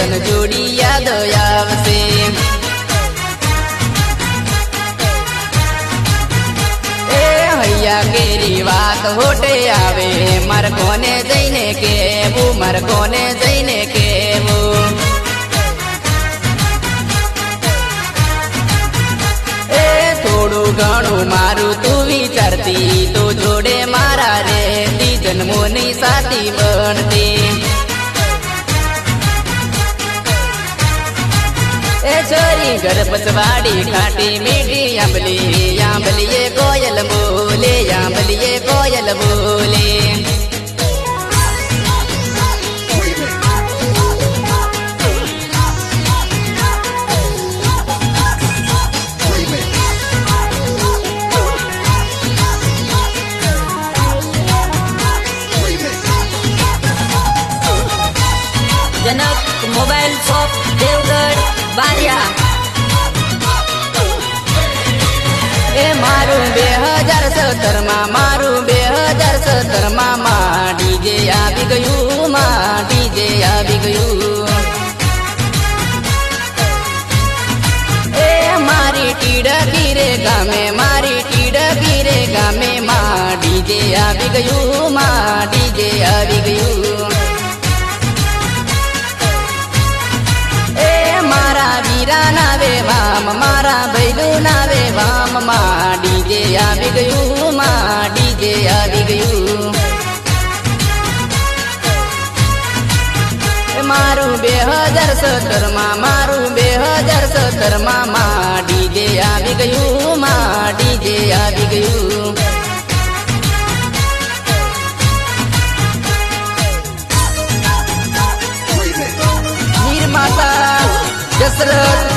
તન જોડી યાદ આવશે એ હૈયા કેરી વાત હોટે આવે માર કોને જઈને કેવું માર કોને જઈને કેવું થોડું ઘણું મારું તું વિચારતી તો જોડે મારા રહેતી જન્મોની સાથી બનતી એ છોરી ઘર પછવાડી ખાટી મીઠી આંબલી આંબલીએ કોયલ બોલે આંબલીએ કોયલ બોલે जनक मोबाइल शॉप देवगढ़ बारिया ए मारू 2017 માં મારું 2017 માં ડીજે આવી ગયું માં ડીજે આવી ગયું એ મારી ટીડકી રે ગામે મારી ટીડકી રે ગામે માં ડીજે આવી ગયું માં ડીજે આવી ગયું વીરા નાવે વામ મારા ભૈલું નાવે વામ માં ડીજે આવી ગયું માં ડીજે આવી ગયું મારું 2017 માં મારું 2017 માં ડીજે આવી ગયું માં ડીજે આવી ગયું નિર્માતા દશરથ